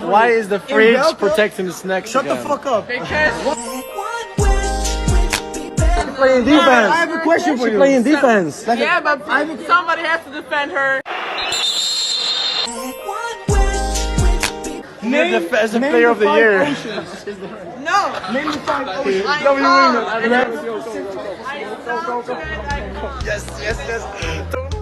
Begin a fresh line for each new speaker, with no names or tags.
Why is the fridge protecting the snacks?
Shut the fuck up.
Because
Playing defense.
I have a question for you.
Playing defense.
yeah, but somebody has to defend her.
As a player of the year.
No.
Name the 5 oceans.
No, you
Yes.